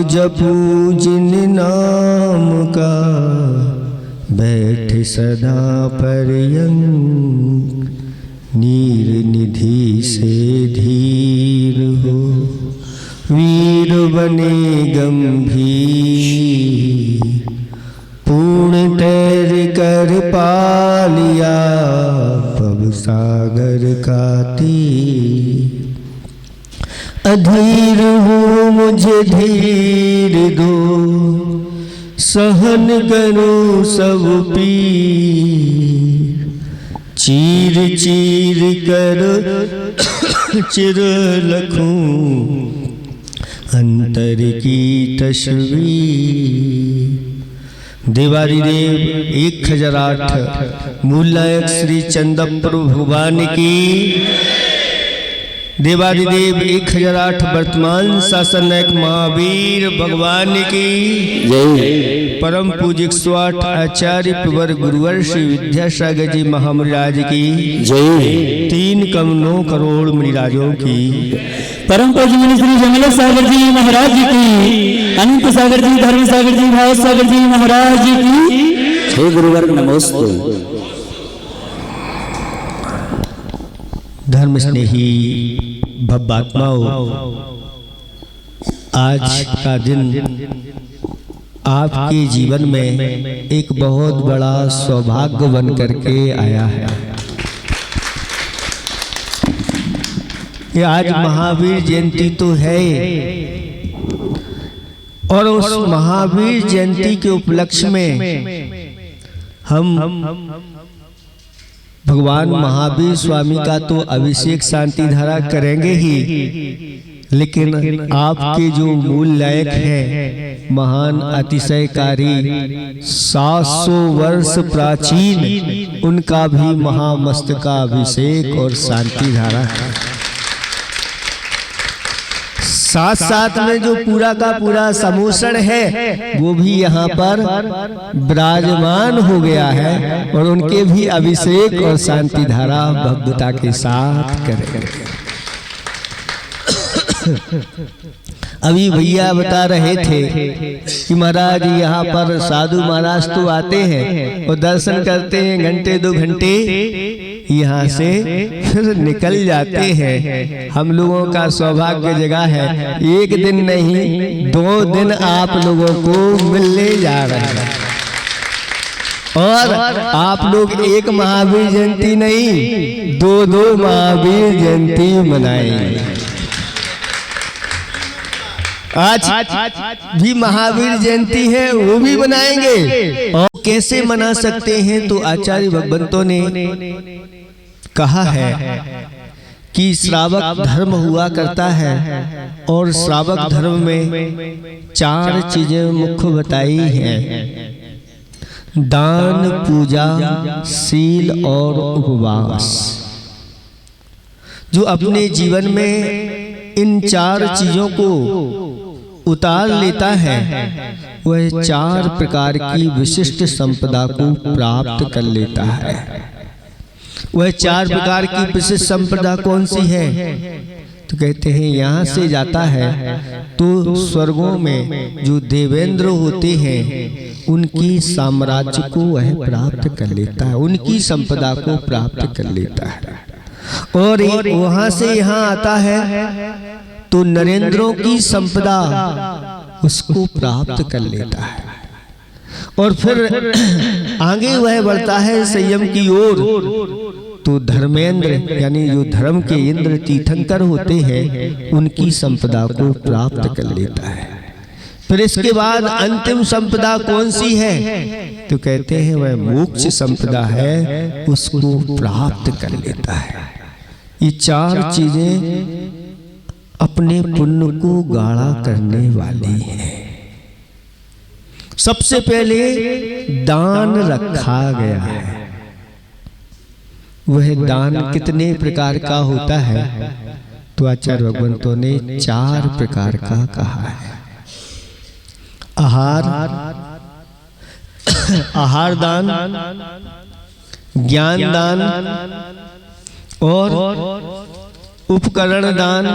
जपू जिन नाम का बैठ सदा पर्यंक, नीर निधि से धीर हो वीर बने गंभीर, पूर्ण तैर कर पा लिया पव सागर का तीर। अधीर हूँ मुझे धीर दो, सहन करूं सब पीर, चीर चीर कर चिर लखूं अंतर की तस्वीर। देवादिदेव 1008 मूल नायक श्री चंदपुर भगवान की, देवादिदेव 1008 वर्तमान शासन नायक महावीर भगवान की जय। परम पूज्य 108 आचार्य प्रवर गुरुवर श्री विद्यासागर जी महामराज की जय। 3 कम 9 करोड़ मणिराजों की। परम पूज्य मुनि श्री जंगल सागर जी महाराज की, अनंत सागर जी, धर्म सागर जी, भाव सागर जी महाराज की जय। गुरुवर नमोस्तु। धर्म स्नेही भव्यात्माओं, आज का दिन आपके जीवन में एक बहुत बड़ा सौभाग्य बन करके आया है। कि आज महावीर जयंती तो है, और उस महावीर जयंती के उपलक्ष्य में हम भगवान महावीर स्वामी का तो अभिषेक शांति धारा करेंगे ही, लेकिन आपके जो मूल नायक हैं, महान अतिशयकारी 700 वर्ष प्राचीन, उनका भी महामस्तकाभिषेक और शांति धारा है। साथ साथ में जो पूरा का पूरा समूषण है वो भी यहाँ पर विराजमान हो गया है, और उनके भी अभिषेक और शांति धारा भव्यता के साथ करेंगे। अभी भैया बता रहे थे कि महाराज यहाँ पर साधु महाराज तो आते हैं और दर्शन करते हैं, घंटे 2 घंटे यहाँ से फिर निकल जाते हैं। हम लोगों का सौभाग्य जगह है, 1 दिन नहीं 2 दिन आप लोगों को मिलने जा रहे हैं, और आप लोग एक महावीर जयंती नहीं 2 महावीर जयंती मनाएंगे। आज भी महावीर जयंती है, वो भी मनाएंगे। और कैसे मना सकते हैं, तो आचार्य भगवंतों ने कहा है कि श्रावक धर्म हुआ करता है, और श्रावक धर्म में 4 चीजें मुख्य बताई हैं: दान, पूजा, शील और उपवास। जो अपने जीवन में इन 4 चीजों को उतार लेता है, वह 4 प्रकार की विशिष्ट संपदा को प्राप्त कर लेता है। वह 4 प्रकार की विशिष्ट संपदा कौन सी है, तो कहते हैं यहाँ से जाता है तो स्वर्गों में जो देवेंद्र होते हैं उनकी साम्राज्य को वह प्राप्त कर लेता है, उनकी संपदा को प्राप्त कर लेता है। और वहां से यहाँ आता है तो नरेंद्रों की संपदा उसको प्राप्त कर लेता है, और फिर आगे वह बढ़ता है संयम की ओर, तो धर्मेंद्र यानी जो धर्म के इंद्र तीर्थंकर होते हैं उनकी संपदा को प्राप्त कर लेता है। फिर इसके बाद अंतिम संपदा कौन सी है, तो कहते हैं वह मोक्ष संपदा है, उसको प्राप्त कर लेता है। ये 4 चीजें अपने पुण्य को गाढ़ा करने वाली हैं। सबसे पहले दान रखा गया है। वह दान कितने प्रकार का होता है, तो आचार्य भगवंतों ने 4 प्रकार का कहा है। आहार दान, ज्ञान दान और उपकरण दान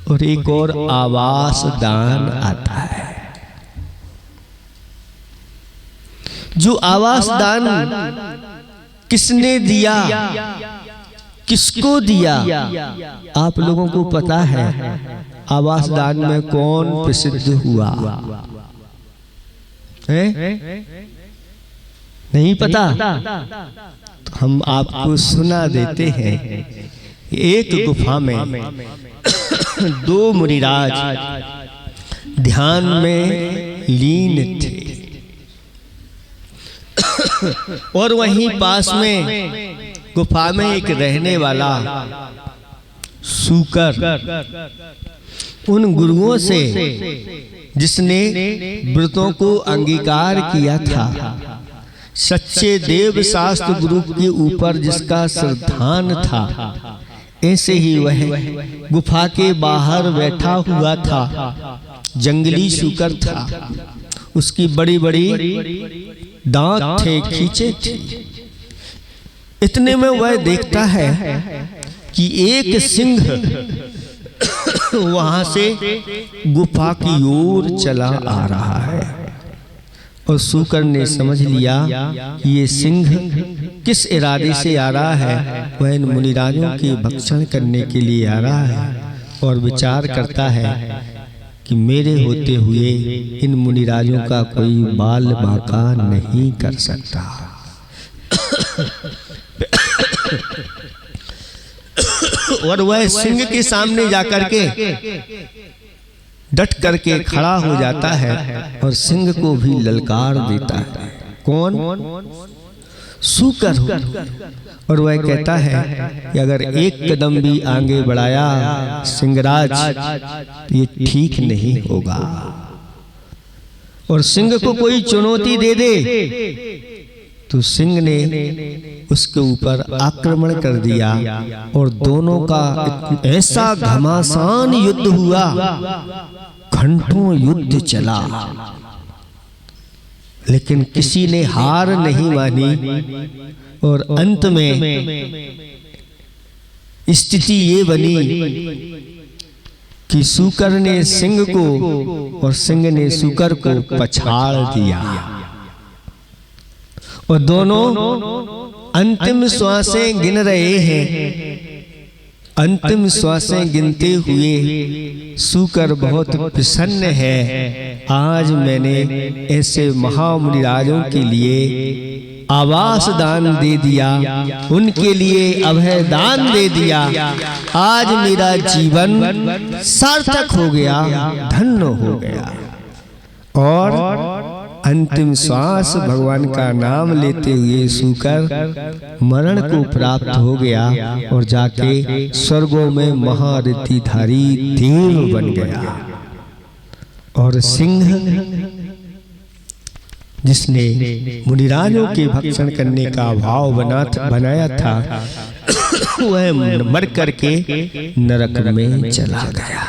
और एक और आवास दान आता है। जो आवास दान किसने दिया, किसको दिया, आप लोगों को पता है? आवास दान में कौन प्रसिद्ध हुआ है? नहीं पता? तो हम आपको सुना देते हैं। एक गुफा में दो मुनिराज ध्यान में लीन थे और वहीं पास में गुफा में एक रहने वाला सूकर उन गुरुओं से जिसने व्रतों को अंगीकार किया था, सच्चे देव शास्त्र गुरु के ऊपर जिसका श्रद्धान था, ऐसे ही वह गुफा के बाहर बैठा हुआ था। जंगली सूकर था, उसकी बड़ी बड़ी दांत थे, खींचे थे। इतने में वह देखता है कि एक सिंह वहां से गुफा की ओर चला आ रहा है और सूकर ने समझ लिया कि ये सिंह किस इरादे से आ रहा है। वह इन मुनिराजों के भक्षण करने के लिए आ रहा है और विचार करता है कि मेरे होते हुए इन मुनिराजों का कोई बाल बांका नहीं कर सकता। और वह सिंह के सामने जाकर के डट करके खड़ा हो जाता है और सिंह को भी ललकार देता है। कौन? सूकर। और वह कहता है कि अगर एक कदम भी आगे बढ़ाया सिंहराज, ये ठीक नहीं होगा। और सिंह को कोई चुनौती दे दे तो सिंह ने उसके ऊपर आक्रमण कर दिया और दोनों का ऐसा घमासान युद्ध हुआ, घंटों युद्ध चला, लेकिन किसी ने हार नहीं मानी। और अंत में स्थिति ये बनी कि सूकर ने सिंह को और सिंह ने सूकर को पछाड़ दिया और दोनों अंतिम श्वासें गिन रहे हैं। अंतिम श्वासें गिनते हुए सूकर बहुत प्रसन्न है, आज मैंने ऐसे महामुनिराजों के लिए आवास दान दे दिया, उनके लिए अभय दान दे दिया। आज मेरा जीवन सार्थक हो गया, धन्य हो गया। और अंतिम श्वास भगवान का नाम लेते हुए सूकर मरण को प्राप्त हो गया और जाके स्वर्गों में महारथिधारी देव बन गया। और सिंह जिसने मुनिराजों के भक्षण करने का भाव बनाया था, वह मर करके नरक में चला गया।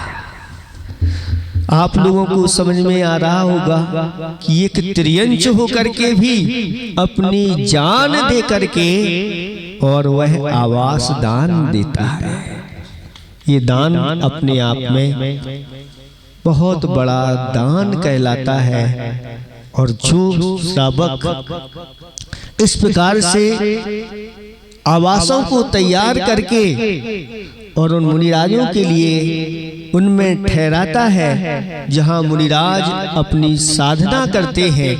आप लोगों को समझ में आ रहा होगा कि एक त्रियंच होकर के भी अपनी जान दे करके और वह आवास दान देता है। ये दान अपने आप में बहुत बड़ा दान कहलाता है। और जो श्रावक इस प्रकार से आवासों को तैयार करके और उन मुनिराजों के लिए उनमें ठहराता है, जहां मुनिराज अपनी साधना करते हैं,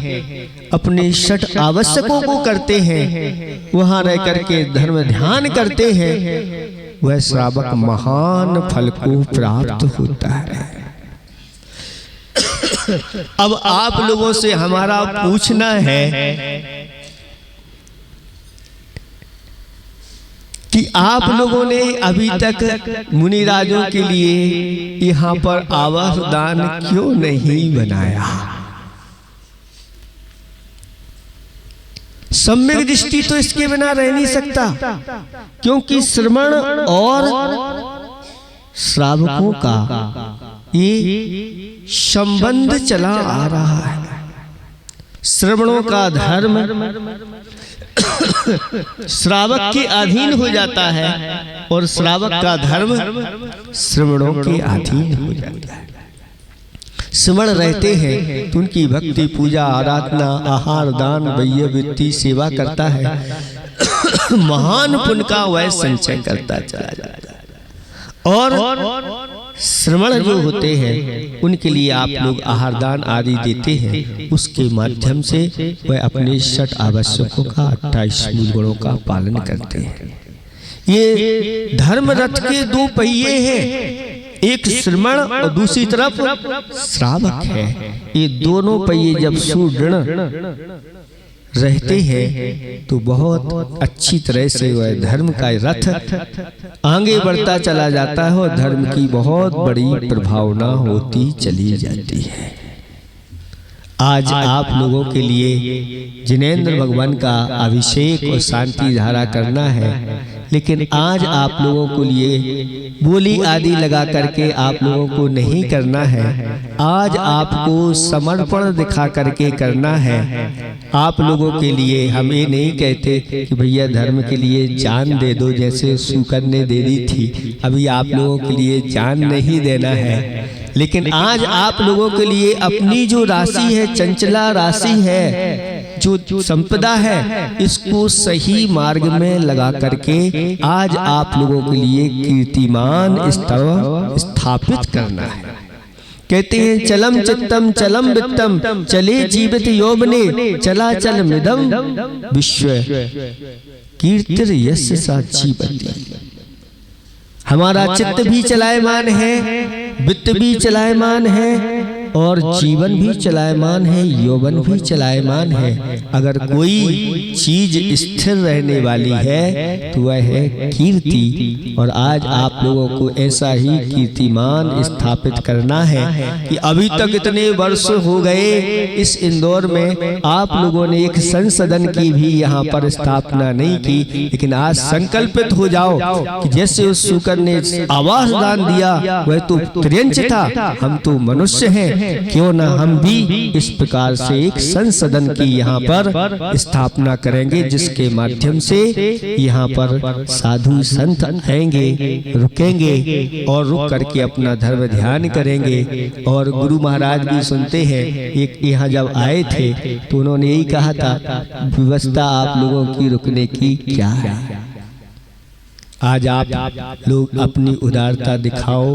अपने षट आवश्यकों को करते हैं, वहां रह करके धर्म ध्यान करते हैं, वह श्रावक महान फल को प्राप्त होता है। अब आप लोगों से हमारा पूछना है कि आप लोगों ने अभी तक मुनिराजों के लिए यहाँ पर आवास दान क्यों नहीं बनाया? सम्यक दृष्टि तो इसके बिना रह नहीं सकता, क्योंकि श्रवण और श्रावकों का ये संबंध चला आ रहा है। श्रवणों का धर्म श्रावक के अधीन हो जाता है और श्रावक का धर्म श्रवणों के अधीन हो जाता है। श्रवण रहते हैं तो उनकी भक्ति, पूजा, आराधना, आहार, दान, वैय वृत्ति, सेवा करता है, महान पुण्य का वह संचय करता चला जाता है। और श्रवण जो होते हैं उनके लिए आप लोग आहार दान आदि देते हैं, उसके माध्यम से वह अपने षट आवश्यकों का 28 मूल गुणों का पालन करते हैं। ये धर्म रथ के दो पहिए हैं, एक श्रवण और दूसरी तरफ श्रावक है। ये दोनों पहिए जब सुदृढ़ रहते हैं तो बहुत अच्छी तरह से वह धर्म का रथ आगे बढ़ता चला जाता है और धर्म की बहुत बड़ी प्रभावना होती चली जाती है। आज आप लोगों के लिए जिनेंद्र भगवान का अभिषेक और शांति धारा करना है, लेकिन आज आप लोगों को लिए बोली आदि लगा करके आप लोगों को नहीं करना है। आज आपको समर्पण दिखा करके करना है। आप लोगों के लिए हम ये नहीं कहते कि भैया धर्म के लिए जान दे दो, जैसे सुकर ने दे दी थी। अभी आप लोगों के लिए जान नहीं देना है, लेकिन आज आप लोगों के लिए अपनी जो राशि है, चंचला राशि है, जो संपदा है, इसको सही मार्ग में लगा करके आज आप लोगों के लिए कीर्तिमान स्थापित करना है। कहते हैं चलम चित्तम चलम वित्तम चले जीवित यौवने चला चल मिदम विश्व कीर्तिर यस्य सा जीवति। हमारा चित्त भी चलायमान है, वित्त भी चलायमान है और जीवन भी चलायमान है, यौवन भी चलायमान है। अगर कोई चीज स्थिर रहने वाली है तो वह है कीर्ति। और आज आप लोगों को ऐसा ही कीर्तिमान स्थापित करना है कि अभी तक इतने वर्ष हो गए इस इंदौर में आप लोगों ने एक संसदन की भी यहाँ पर स्थापना नहीं की, लेकिन आज संकल्पित हो जाओ कि जैसे उस शुकर ने आवास दान दिया वह तो त्रियंच था, हम तो मनुष्य हैं, क्यों ना हम भी इस प्रकार से एक संसदन की यहाँ पर स्थापना करेंगे, जिसके माध्यम से यहाँ पर साधु संत आएंगे, रुकेंगे और रुक करके अपना धर्म ध्यान करेंगे। और गुरु महाराज भी सुनते हैं, एक यहाँ जब आए थे तो उन्होंने यही कहा था, व्यवस्था आप लोगों की रुकने की क्या है। आज आप लोग अपनी उदारता दिखाओ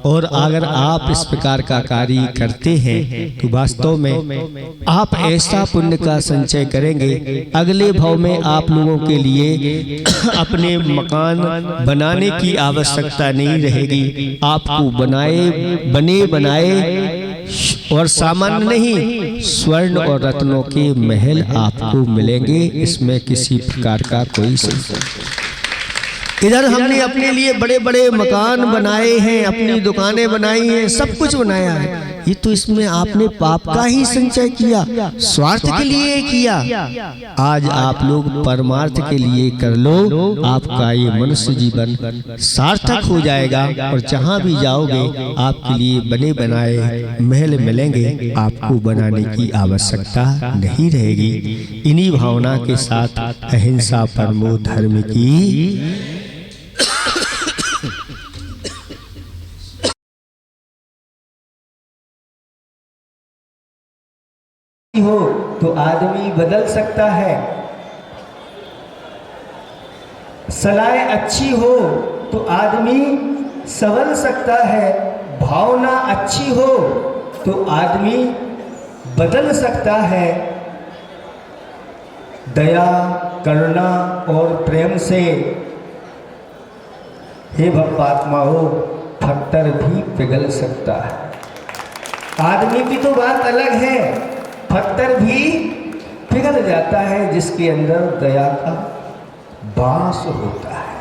और अगर आप इस प्रकार का कार्य करते हैं तो वास्तव में आप ऐसा पुण्य का संचय करेंगे, अगले भाव में आप लोगों के लिए अपने मकान बनाने की आवश्यकता नहीं रहेगी। आपको बने बनाए और सामान्य नहीं, स्वर्ण और रत्नों के महल आपको मिलेंगे। इसमें किसी प्रकार का कोई संशय। इधर हमने अपने लिए बड़े बड़े मकान बनाए हैं, अपनी दुकानें बनाई हैं, सब कुछ बनाया है, ये तो इसमें आपने पाप का ही संचय किया, स्वार्थ के लिए किया। आज आप लोग परमार्थ के लिए कर लो, आपका ये मनुष्य जीवन सार्थक हो जाएगा और जहाँ भी जाओगे आपके लिए बने बनाए महल मिलेंगे, आपको बनाने की आवश्यकता नहीं रहेगी। इन्हीं भावना के साथ अहिंसा परमो धर्म की हो तो आदमी बदल सकता है, सलाह अच्छी हो तो आदमी संवल सकता है, भावना अच्छी हो तो आदमी बदल सकता है। दया, करुणा और प्रेम से हे भक्तात्मा हो पत्थर भी पिघल सकता है। आदमी की तो बात अलग है, पत्थर भी पिघल जाता है जिसके अंदर दया का वास होता है।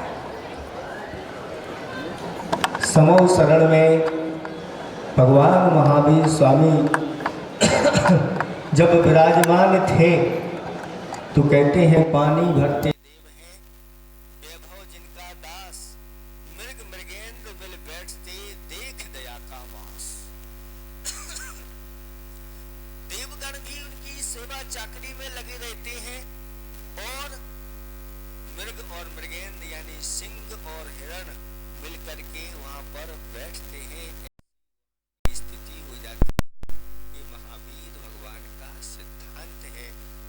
समो शरण में भगवान महावीर स्वामी जब विराजमान थे तो कहते हैं, पानी भरते देव हैं वैभव जिनका दास, मृग मृगेंद्र मिल बैठते देख दया का वास। देवगण भी उनकी सेवा चाकरी में लगे रहते हैं और मृग और मृगेंद्र यानी सिंह और हिरण मिलकर के वहां पर बैठते हैं, स्थिति हो जाती है। ये महावीर भगवान का सिद्धांत है।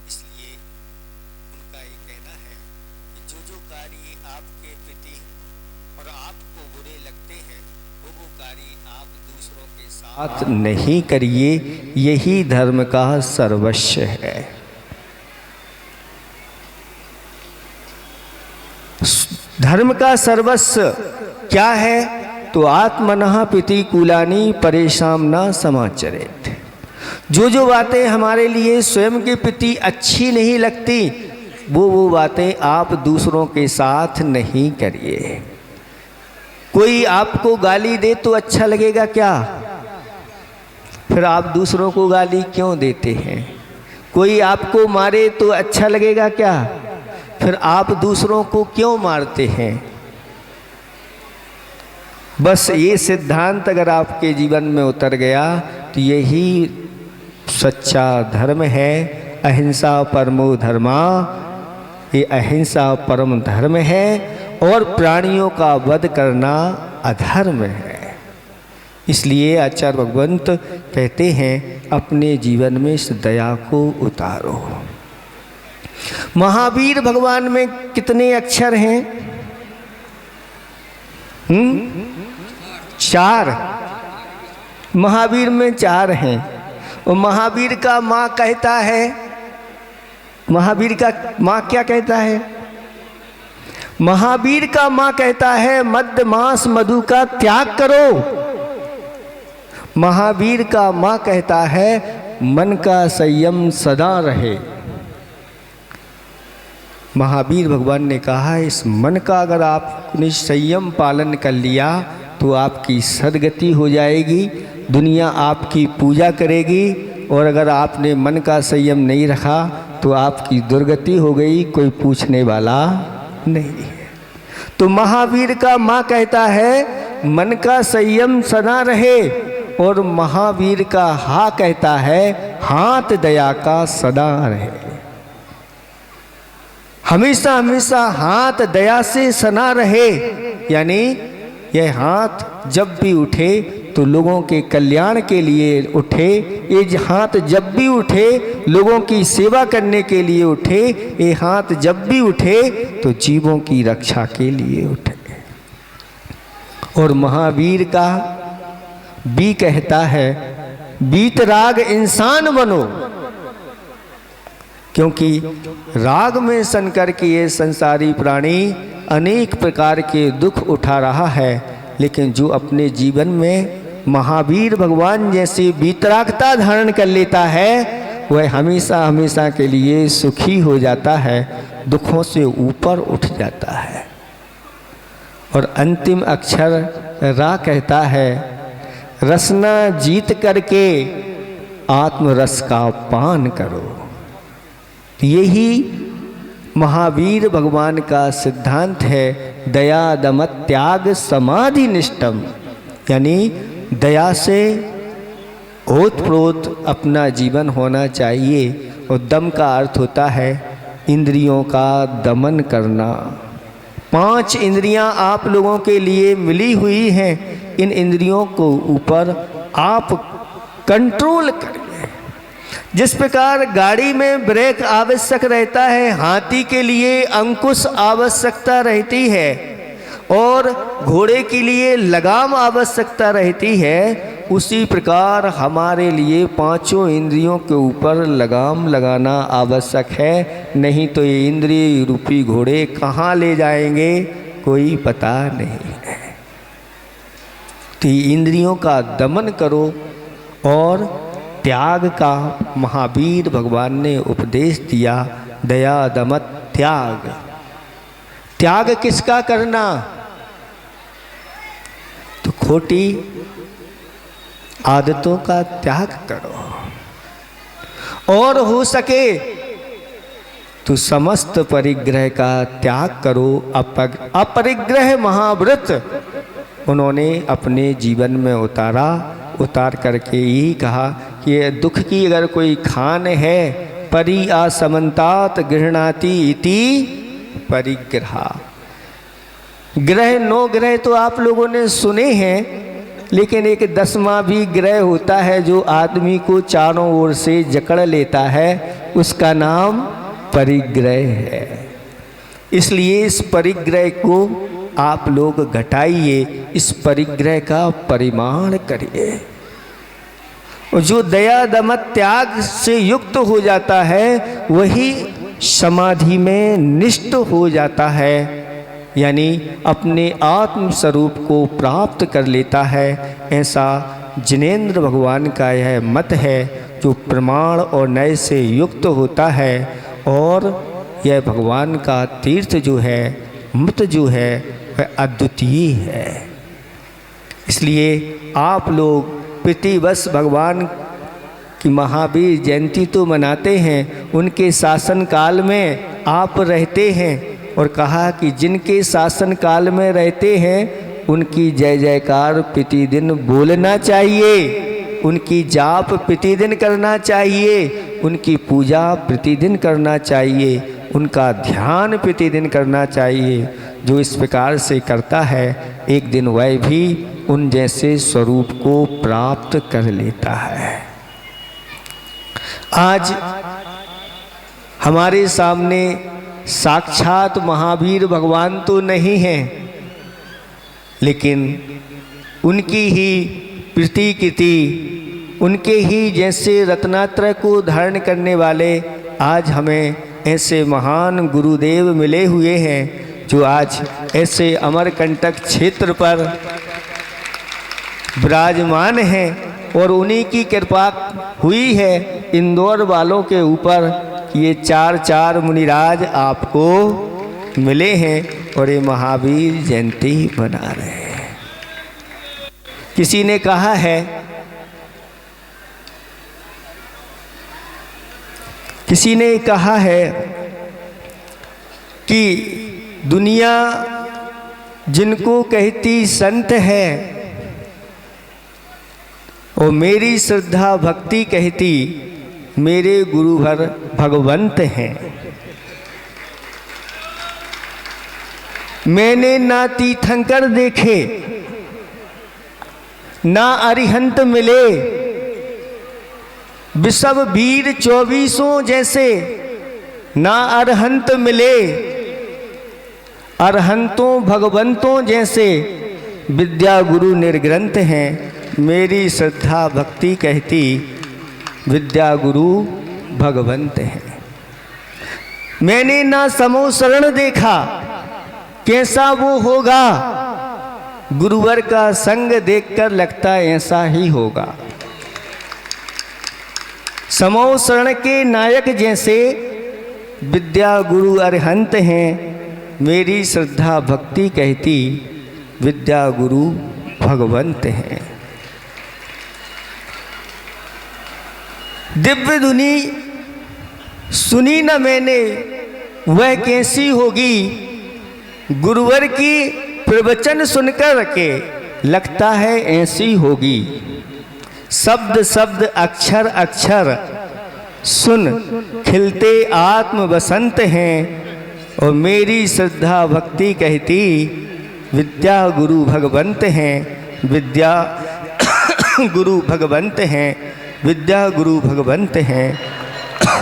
इसलिए उनका ये कहना है कि जो कार्य आपके प्रति और आपको बुरे लगते हैं वो कार्य आप दूसरों के साथ नहीं करिए, यही धर्म का सर्वस्व है। धर्म का सर्वस्व क्या है? तो आत्मनः प्रतिकूलानि परेशान न समाचरेत्। जो बातें हमारे लिए स्वयं के प्रति अच्छी नहीं लगती वो बातें आप दूसरों के साथ नहीं करिए। कोई आपको गाली दे तो अच्छा लगेगा क्या? फिर आप दूसरों को गाली क्यों देते हैं? कोई आपको मारे तो अच्छा लगेगा क्या? फिर आप दूसरों को क्यों मारते हैं? बस ये सिद्धांत अगर आपके जीवन में उतर गया तो यही सच्चा धर्म है। अहिंसा परमो धर्मा, ये अहिंसा परम धर्म है और प्राणियों का वध करना अधर्म है। इसलिए आचार्य भगवंत कहते हैं अपने जीवन में इस दया को उतारो। महावीर भगवान में कितने अक्षर हैं? 4। महावीर में 4 हैं। और महावीर का माँ कहता है, महावीर का माँ क्या कहता है? महावीर का माँ कहता है मद्य मांस मधु का त्याग करो। महावीर का माँ कहता है मन का संयम सदा रहे। महावीर भगवान ने कहा इस मन का अगर आपने संयम पालन कर लिया तो आपकी सद्गति हो जाएगी, दुनिया आपकी पूजा करेगी। और अगर आपने मन का संयम नहीं रखा तो आपकी दुर्गति हो गई, कोई पूछने वाला नहीं है। तो महावीर का माँ कहता है मन का संयम सदा रहे, और महावीर का हा कहता है हाथ दया का सदा रहे। हमेशा हमेशा हाथ दया से सना रहे, यानी यह हाथ जब भी उठे तो लोगों के कल्याण के लिए उठे। ये हाथ जब भी उठे लोगों की सेवा करने के लिए उठे। ये हाथ जब भी उठे तो जीवों की रक्षा के लिए उठे। और महावीर का बी कहता है बीतराग इंसान बनो, क्योंकि राग में सन करके ये संसारी प्राणी अनेक प्रकार के दुख उठा रहा है। लेकिन जो अपने जीवन में महावीर भगवान जैसी वीतरागता धारण कर लेता है वह हमेशा हमेशा के लिए सुखी हो जाता है, दुखों से ऊपर उठ जाता है। और अंतिम अक्षर रा कहता है रसना जीत करके आत्मरस का पान करो। यही महावीर भगवान का सिद्धांत है दया दम त्याग समाधि निष्ठम, यानी दया से ओतप्रोत अपना जीवन होना चाहिए। और दम का अर्थ होता है इंद्रियों का दमन करना। 5 इंद्रियां आप लोगों के लिए मिली हुई हैं, इन इंद्रियों को ऊपर आप कंट्रोल करिए। जिस प्रकार गाड़ी में ब्रेक आवश्यक रहता है, हाथी के लिए अंकुश आवश्यकता रहती है और घोड़े के लिए लगाम आवश्यकता रहती है, उसी प्रकार हमारे लिए 5 इंद्रियों के ऊपर लगाम लगाना आवश्यक है। नहीं तो ये इंद्रिय रूपी घोड़े कहाँ ले जाएंगे कोई पता नहीं है। तो इंद्रियों का दमन करो। और त्याग का महावीर भगवान ने उपदेश दिया दया दमत त्याग। त्याग किसका करना? तो खोटी आदतों का त्याग करो और हो सके तो समस्त परिग्रह का त्याग करो। अपरिग्रह महाव्रत उन्होंने अपने जीवन में उतार करके यही कहा कि दुख की अगर कोई खान है परि आसमंतात गृह्णाति इति परिग्रहा। ग्रह 9 ग्रह तो आप लोगों ने सुने हैं, लेकिन एक 10वां भी ग्रह होता है जो आदमी को चारों ओर से जकड़ लेता है, उसका नाम परिग्रह है। इसलिए इस परिग्रह को आप लोग घटाइए, इस परिग्रह का परिमाण करिए। जो दया दमन त्याग से युक्त हो जाता है वही समाधि में निष्ठ हो जाता है, यानी अपने आत्म स्वरूप को प्राप्त कर लेता है। ऐसा जिनेंद्र भगवान का यह मत है, जो प्रमाण और नय से युक्त होता है। और यह भगवान का तीर्थ जो है, मत जो है, वह अद्वितीय है। इसलिए आप लोग प्रतिवर्ष भगवान की महावीर जयंती तो मनाते हैं, उनके शासन काल में आप रहते हैं और कहा कि जिनके शासन काल में रहते हैं उनकी जय जयकार प्रतिदिन बोलना चाहिए, उनकी जाप प्रतिदिन करना चाहिए, उनकी पूजा प्रतिदिन करना चाहिए, उनका ध्यान प्रतिदिन करना चाहिए। जो इस प्रकार से करता है एक दिन वह भी उन जैसे स्वरूप को प्राप्त कर लेता है। आज हमारे सामने साक्षात महावीर भगवान तो नहीं हैं, लेकिन उनकी ही प्रतिकृति, उनके ही जैसे रत्नात्रय को धारण करने वाले आज हमें ऐसे महान गुरुदेव मिले हुए हैं, जो आज ऐसे अमरकंटक क्षेत्र पर विराजमान हैं। और उन्हीं की कृपा हुई है इंदौर वालों के ऊपर कि ये 4 मुनिराज आपको मिले हैं और ये महावीर जयंती मना रहे हैं। किसी ने कहा है, किसी ने कहा है कि दुनिया जिनको कहती संत है और मेरी श्रद्धा भक्ति कहती मेरे गुरुवर भगवंत हैं। मैंने ना तीर्थंकर देखे ना अरिहंत मिले, विषव वीर 24 जैसे ना अरहंत मिले, अरहंतों भगवंतों जैसे विद्या गुरु निर्ग्रंथ हैं। मेरी श्रद्धा भक्ति कहती विद्या गुरु भगवंत हैं। मैंने ना समो शरण देखा, कैसा वो होगा, गुरुवर का संग देखकर लगता ऐसा ही होगा। समो शरण के नायक जैसे विद्या गुरु अरहंत हैं। मेरी श्रद्धा भक्ति कहती विद्या गुरु भगवंत हैं। दिव्य धुनी सुनी न मैंने, वह कैसी होगी, गुरुवर की प्रवचन सुनकर के लगता है ऐसी होगी। शब्द शब्द अक्षर अक्षर सुन खिलते आत्म बसंत हैं। और मेरी श्रद्धा भक्ति कहती विद्या गुरु भगवंत हैं, विद्या गुरु भगवंत हैं, विद्या गुरु भगवंत हैं,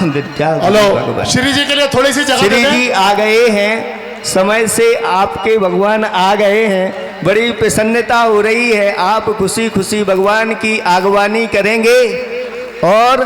विद्या गुरु भगवंत। श्री जी के लिए थोड़ी सी जगह श्री जी आ गए हैं, समय से आपके भगवान आ गए हैं। बड़ी प्रसन्नता हो रही है, आप खुशी खुशी भगवान की आगवानी करेंगे और